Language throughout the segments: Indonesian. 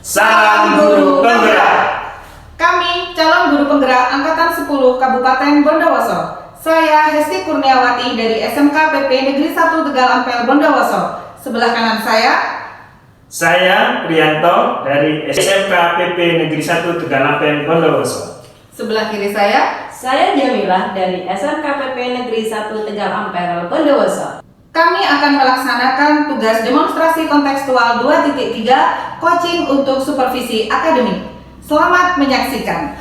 Salam Guru Penggerak. Kami calon guru penggerak Angkatan 10 Kabupaten Bondowoso. Saya Hesti Kurniawati dari SMK PP Negeri 1 Tegal Ampel Bondowoso. Sebelah kanan Saya Prianto dari SMK PP Negeri 1 Tegal Ampel Bondowoso. sebelah kiri saya Jamilah dari SMK PP Negeri 1 Tegal Ampel Bondowoso. Kami akan melaksanakan tugas demonstrasi kontekstual 2.3 coaching untuk supervisi akademik. Selamat menyaksikan.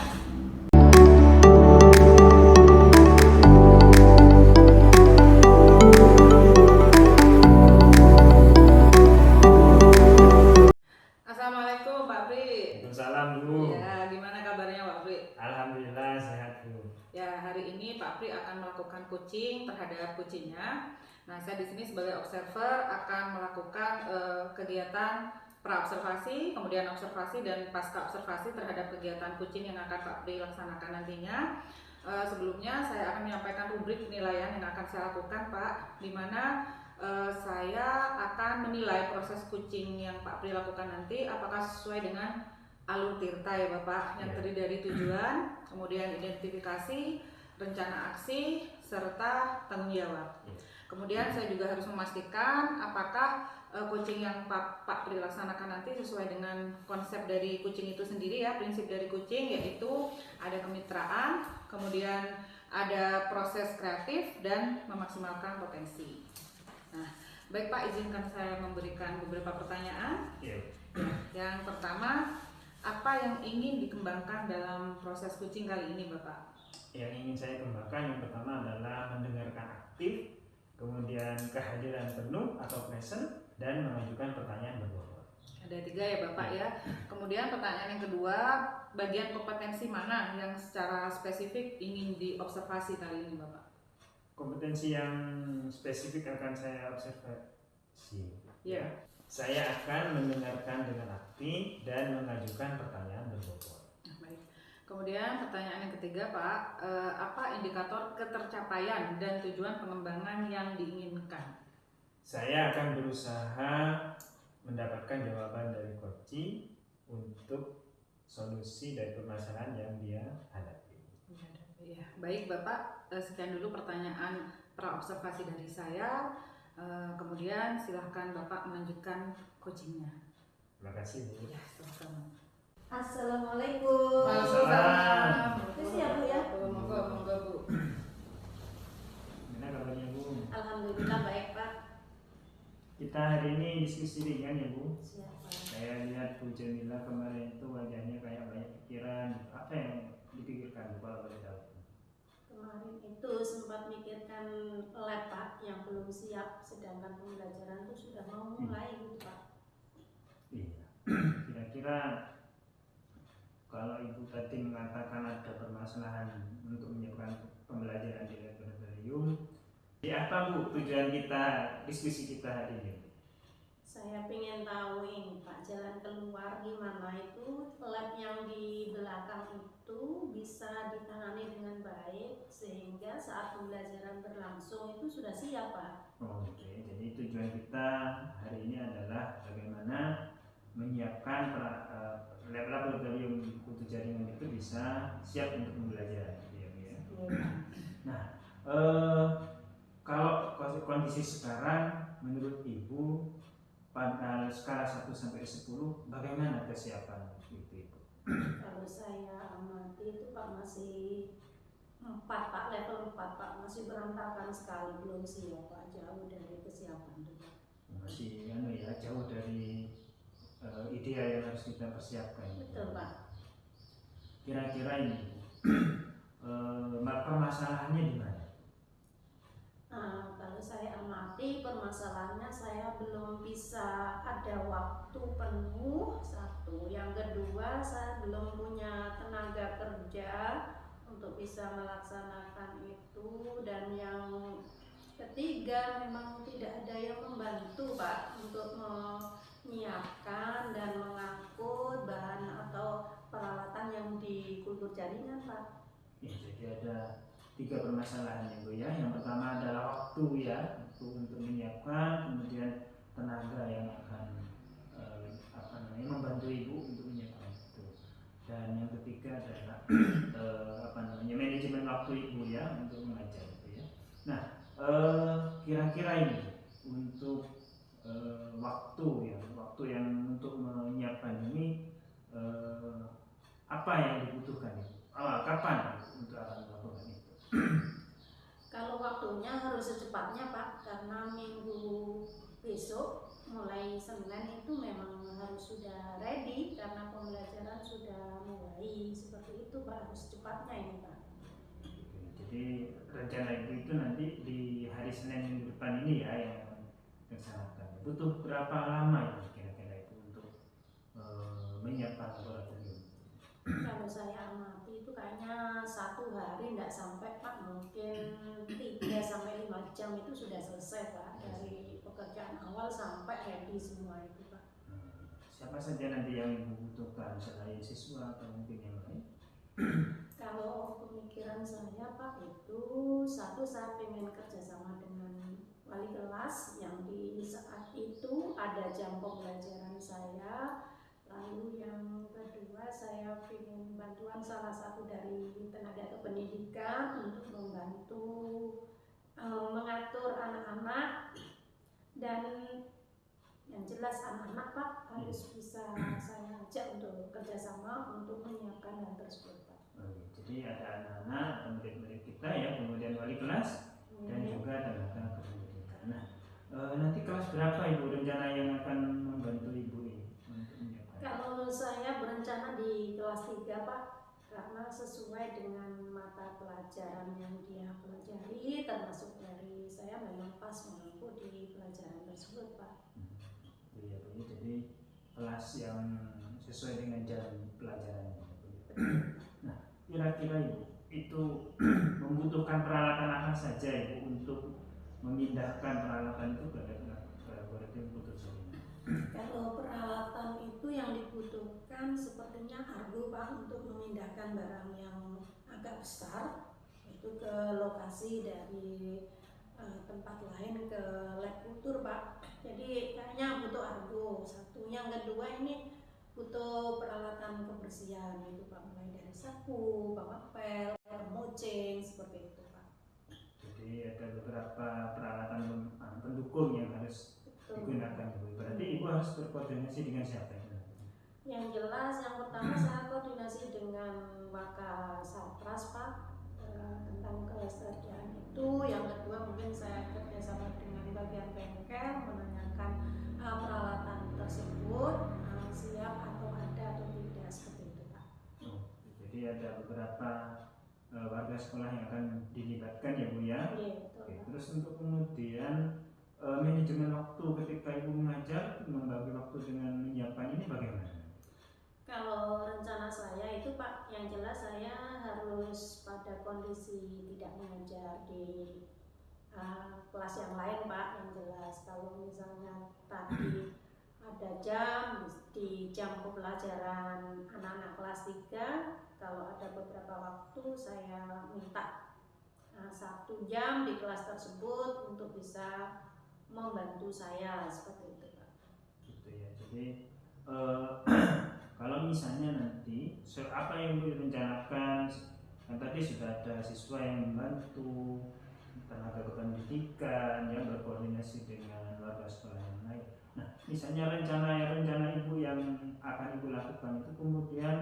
Assalamualaikum Pak Pri. Waalaikumsalam Bu. Ya, gimana kabarnya Pak Pri? Alhamdulillah sehat Bu. Ya, hari ini Pak Pri akan melakukan coaching terhadap kucingnya. Nah, saya di sini sebagai observer akan melakukan kegiatan pra-observasi, kemudian observasi dan pasca observasi terhadap kegiatan kucing yang akan Pak Pri laksanakan nantinya. Sebelumnya saya akan menyampaikan rubrik penilaian yang akan saya lakukan Pak, di mana saya akan menilai proses kucing yang Pak Pri lakukan nanti apakah sesuai dengan alur tirta ya Bapak, yang terdiri dari tujuan, kemudian identifikasi, rencana aksi, serta tanggung jawab. Kemudian saya juga harus memastikan apakah coaching yang Pak Pri laksanakan nanti sesuai dengan konsep dari kucing itu sendiri ya, prinsip dari kucing yaitu ada kemitraan, kemudian ada proses kreatif dan memaksimalkan potensi. Nah, baik Pak, izinkan saya memberikan beberapa pertanyaan. Yang pertama, apa yang ingin dikembangkan dalam proses coaching kali ini Bapak? Yang ingin saya kembangkan yang pertama adalah mendengarkan aktif, kemudian kehadiran penuh atau present, dan mengajukan pertanyaan berbobot. Ada 3 ya Bapak ya. Kemudian pertanyaan yang kedua, bagian kompetensi mana yang secara spesifik ingin diobservasi kali ini Bapak? Kompetensi yang spesifik akan saya observasi. Ya. Saya akan mendengarkan dengan aktif dan mengajukan pertanyaan berbobot. Baik. Kemudian pertanyaan yang ketiga Pak, apa indikator ketercapaian dan tujuan pengembangan yang diinginkan? Saya akan berusaha mendapatkan jawaban dari coaching untuk solusi dari permasalahan yang dia hadapi. Ya, baik Bapak, sekian dulu pertanyaan pra-observasi dari saya. Kemudian silahkan Bapak melanjutkan coachingnya. Terima kasih Bu. Ya, sama-sama. Assalamualaikum. Waalaikumsalam. Terus ya Bu ya. Monggo Bu. Gimana kabarnya Bu? Alhamdulillah baik Pak. Kita hari ini diskusi ringan ya Bu. Siapa? Saya lihat Bu Jamila kemarin itu wajahnya kayak banyak pikiran. Apa yang dipikirkan Bu kalau boleh tahu? Kemarin itu sempat mikirkan lab Pak yang belum siap, sedangkan pembelajaran itu sudah mau mulai gitu Pak. Iya. Kira-kira kalau Ibu tadi mengatakan ada permasalahan untuk menyiapkan pembelajaran di laboratorium, apa Bu tujuan kita diskusi kita hari ini? Saya pengen tahu ini Pak, jalan keluar gimana itu lab yang di belakang itu bisa ditangani dengan baik sehingga saat pembelajaran berlangsung itu sudah siap Pak. Oke, jadi tujuan kita hari ini adalah bagaimana menyiapkan laboratorium kutu jaringan itu bisa siap untuk pembelajaran. Ya. Nah, kalau kondisi sekarang menurut Ibu pada skala 1 sampai 10 bagaimana kesiapan itu Ibu? Kalau saya amati itu Pak masih 4 Pak, level 4 Pak, masih berantakan sekali, belum siap Pak, jauh dari kesiapan itu Pak. Masih jauh dari ideal yang harus kita persiapkan. Betul Pak. Kira-kira ini permasalahannya di mana? Kalau saya amati permasalahannya saya belum bisa ada waktu penuh, satu. Yang kedua saya belum punya tenaga kerja untuk bisa melaksanakan itu, dan yang ketiga memang tidak ada yang membantu Pak untuk menyiapkan dan mengangkut bahan atau peralatan yang di kultur jaringan Pak. Ya, jadi ada 3 permasalahan ya Bu ya. Yang pertama adalah waktu ya, untuk menyiapkan, kemudian tenaga yang akan membantu ibu untuk menyiapkan itu. Dan yang ketiga adalah manajemen waktu ibu ya untuk mengajar itu ya. Nah, kira-kira ini untuk waktu yang untuk menyiapkan ini apa yang dibutuhkan itu? Kapan untuk akan melakukan itu? Kalau waktunya harus secepatnya Pak, karena minggu besok mulai Senin itu memang harus sudah ready karena pembelajaran sudah mulai, seperti itu Pak, harus secepatnya ini Pak. Jadi rencana ibu itu nanti di hari Senin minggu depan ini ya yang dilaksanakan. Butuh berapa lama itu kira-kira itu untuk menyiapkan laboratorium? Kalau saya amati itu kayaknya 1 hari tidak sampai Pak, mungkin 3-5 jam itu sudah selesai Pak, dari pekerjaan awal sampai ready semua itu Pak. Siapa saja nanti yang ibu butuhkan selain siswa atau mungkin yang lain? Kalau pemikiran saya Pak itu, satu saya ingin kerjasama dengan wali kelas yang di saat itu ada jam pembelajaran saya. Lalu yang kedua saya ingin bantuan salah satu dari tenaga kependidikan untuk membantu mengatur anak-anak, dan yang jelas anak-anak Pak harus bisa saya ajak untuk kerjasama untuk menyiapkan hal tersebut Pak. Jadi ada anak-anak atau murid-murid kita ya, kemudian wali kelas dan juga tenaga kependidikan. Nah, nanti kelas berapa ibu rencana yang akan membantu ibu ini untuk menyiapkan? Kalau saya berencana di kelas 3 Pak, karena sesuai dengan mata pelajaran yang dia pelajari, termasuk dari saya memang pas mampu di pelajaran tersebut Pak. Iya Bu, jadi kelas yang sesuai dengan jam pelajarannya. Nah, kira-kira ibu itu membutuhkan peralatan apa saja ibu untuk memindahkan peralatan itu ke laboratorium putus ini? Kalau peralatan itu yang dibutuhkan sepertinya argo Pak, untuk memindahkan barang yang agak besar itu ke lokasi dari tempat lain ke lab kultur Pak. Jadi kayaknya butuh argo satu. Yang kedua ini butuh peralatan kebersihan itu Pak, mulai dari sapu, bawa pel, moceng, seperti itu Pak. Jadi ada beberapa peralatan pendukung yang harus digunakan ibu. Berarti ibu harus berkoordinasi dengan siapa itu? Yang jelas yang pertama saya koordinasi dengan Wakasatras Pak, tentang kesediaan itu. Yang kedua mungkin saya kerjasama dengan bagian bengkel menanyakan peralatan tersebut siap atau ada atau tidak, seperti itu Pak. Jadi ada beberapa warga sekolah yang akan dilibatkan ya Bu ya. Terus untuk kemudian manajemen waktu ketika ibu mengajar, membagi waktu dengan menyiapkan ini bagaimana? Kalau rencana saya itu Pak, yang jelas saya harus pada kondisi tidak mengajar di kelas yang lain Pak, yang jelas. Kalau misalnya tadi ada jam di jam pembelajaran anak-anak kelas 3, kalau ada beberapa waktu saya minta 1 jam di kelas tersebut untuk bisa membantu saya, seperti itu Pak. Gitu ya. Jadi kalau misalnya nanti apa yang direncanakan, kan tadi sudah ada siswa yang membantu, tenaga kependidikan yang berkoordinasi dengan warga sekolah yang lain. Nah, misalnya rencana ibu yang akan ibu lakukan itu kemudian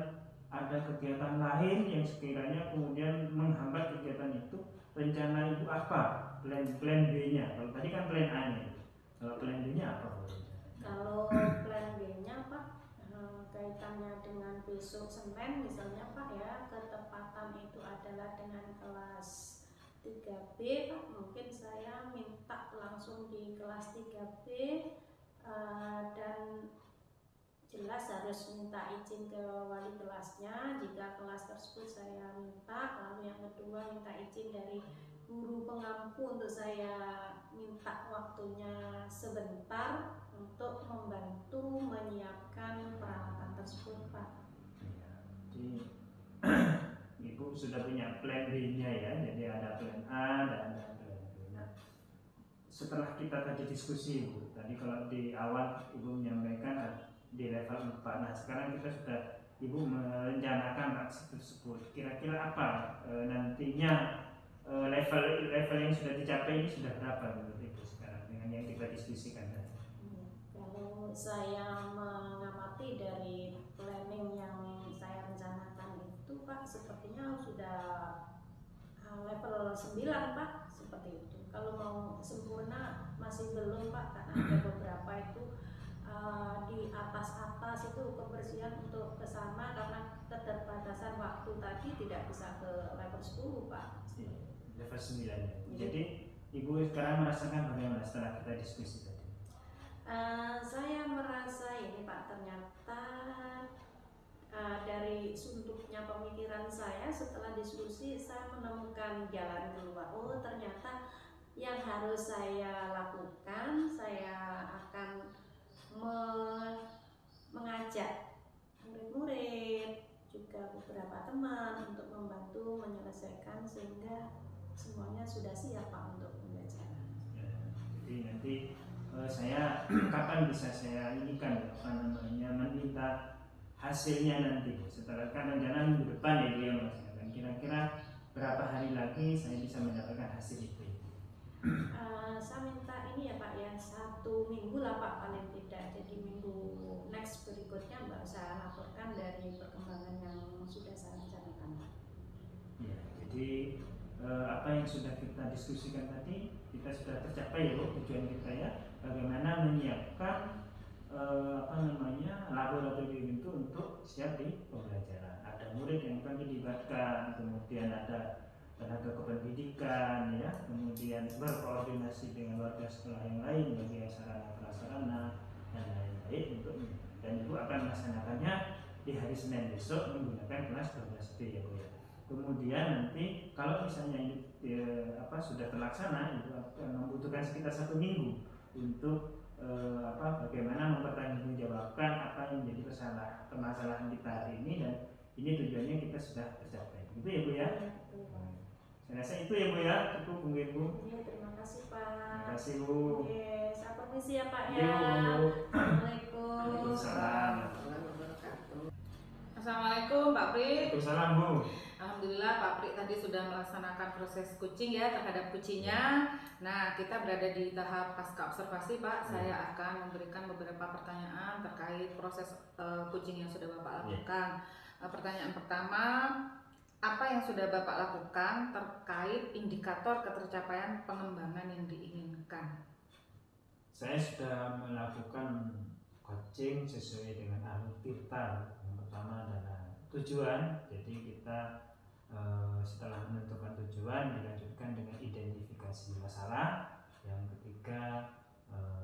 ada kegiatan lain yang sekiranya kemudian menghambat kegiatan itu, rencana ibu apa? Plan B-nya. Kalau tadi kan plan A-nya. Kalau plan B-nya apa? Kalau plan B-nya Pak, kaitannya dengan besok Senin misalnya Pak ya, ketepatan itu adalah dengan kelas 3B Pak, mungkin saya minta langsung di kelas 3B, dan jelas harus minta izin ke wali kelasnya jika kelas tersebut saya minta. Lalu yang kedua minta izin dari guru pengampu untuk saya minta waktunya sebentar untuk membantu menyiapkan peralatan tersebut Pak. Jadi ibu sudah punya plan B-nya ya, jadi ada plan A dan ada plan B. Nah, setelah kita tadi diskusi ibu, tadi kalau di awal ibu menyampaikan di level 4. Nah sekarang kita sudah Ibu merencanakan aksi tersebut. Kira-kira apa nantinya level yang sudah dicapai ini sudah berapa menurut Ibu sekarang dengan yang kita diskusikan tadi? Kalau saya mengamati dari planning yang saya rencanakan itu Pak, sepertinya sudah level 9 Pak, seperti itu. Kalau mau sempurna masih belum Pak, karena ada beberapa itu di atas-atas itu kebersihan untuk ke sana karena keterbatasan waktu tadi tidak bisa ke level 10 Pak. Level 9 ya. Jadi Ibu sekarang merasakan bagaimana setelah kita diskusi tadi? Saya merasa ini Pak, ternyata dari suntuknya pemikiran saya setelah diskusi saya menemukan jalan keluar. Oh ternyata yang harus saya lakukan, saya akan mengajak murid-murid juga beberapa teman untuk membantu menyelesaikan sehingga semuanya sudah siap Pak untuk pembelajaran. Ya, jadi nanti saya kapan bisa saya inikan meminta hasilnya nanti setelah kan rencana minggu depan ya Bu yang melaksanakan. Kira-kira berapa hari lagi saya bisa mendapatkan hasil itu? Saya minta ini ya Pak ya, 1 minggu lah Pak paling tidak. Jadi minggu next berikutnya Mbak saya laporkan dari perkembangan yang sudah saya rencanakan. Ya, jadi apa yang sudah kita diskusikan tadi kita sudah tercapai ya Bu, tujuan kita ya, bagaimana menyiapkan laboratorium itu untuk siap di pembelajaran. Ada murid yang akan dilibatkan, kemudian ada tenaga kependidikan ya, kemudian berkoordinasi dengan warga sekolah yang lain bagi sarana prasarana dan lain-lain untuk, dan Ibu akan melaksanakannya di hari Senin besok menggunakan kelas 12B ya Bu ya. Kemudian nanti kalau misalnya ini sudah terlaksana, itu akan membutuhkan sekitar 1 minggu untuk bagaimana mempertanggungjawabkan apa yang menjadi permasalahan kita hari ini, dan ini tujuannya kita sudah tercapai. Gitu ya Bu ya. Saya rasa itu ya Bu ya, cukup mungkin Bu. Iya, terima kasih Pak. Terima kasih Bu. Oke, saya permisi ya Pak ya. Iya Bu. Assalamualaikum. Waalaikumsalam. Assalamualaikum Pak Pri. Waalaikumsalam Bu. Alhamdulillah Pak Pri tadi sudah melaksanakan proses coaching ya terhadap kucingnya. Nah kita berada di tahap pasca observasi Pak. Saya akan memberikan beberapa pertanyaan terkait proses coaching yang sudah Bapak lakukan. Pertanyaan pertama, apa yang sudah Bapak lakukan terkait indikator ketercapaian pengembangan yang diinginkan? Saya sudah melakukan coaching sesuai dengan alur tirta. Yang pertama adalah tujuan, jadi kita setelah menentukan tujuan dilanjutkan dengan identifikasi masalah, yang ketiga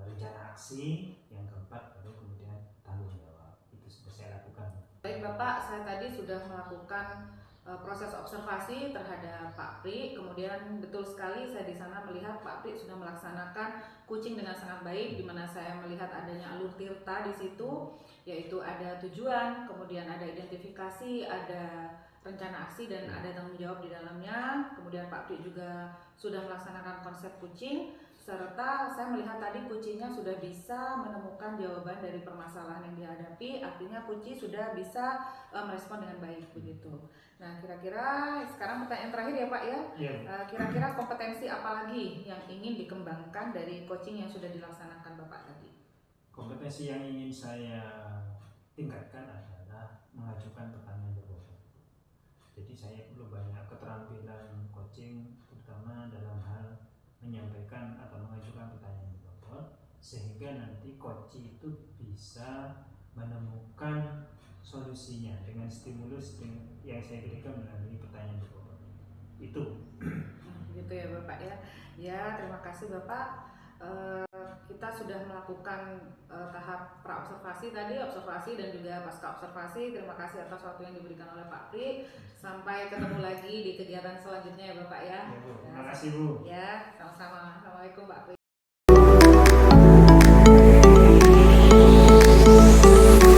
rencana aksi, yang keempat baru kemudian tanggung jawab. Itu sudah saya lakukan. Baik Bapak, saya tadi sudah melakukan proses observasi terhadap Pak Pri, kemudian betul sekali saya di sana melihat Pak Pri sudah melaksanakan coaching dengan sangat baik, di mana saya melihat adanya alur tirta di situ, yaitu ada tujuan, kemudian ada identifikasi, ada rencana aksi, dan ada tanggung jawab di dalamnya. Kemudian Pak Pri juga sudah melaksanakan konsep coaching, serta saya melihat tadi kucingnya sudah bisa menemukan jawaban dari permasalahan yang dihadapi, artinya kucing sudah bisa merespon dengan baik begitu. Nah kira-kira sekarang pertanyaan terakhir ya Pak ya, kira-kira kompetensi apa lagi yang ingin dikembangkan dari coaching yang sudah dilaksanakan Bapak tadi? Kompetensi yang ingin saya tingkatkan adalah mengajukan pertanyaan berbobot. Jadi saya belum banyak keterampilan coaching, terutama dalam hal menyampaikan atau mengajukan pertanyaan berbobot, sehingga nanti coach itu bisa menemukan solusinya dengan stimulus yang saya berikan melalui pertanyaan berbobot itu. Gitu ya Bapak ya. Ya terima kasih Bapak. Kita sudah melakukan tahap pra-observasi tadi, observasi dan juga pasca observasi. Terima kasih atas waktu yang diberikan oleh Pak Pri. Sampai ketemu lagi di kegiatan selanjutnya ya Bapak ya. Ya Bu, terima kasih Bu. Ya, sama-sama.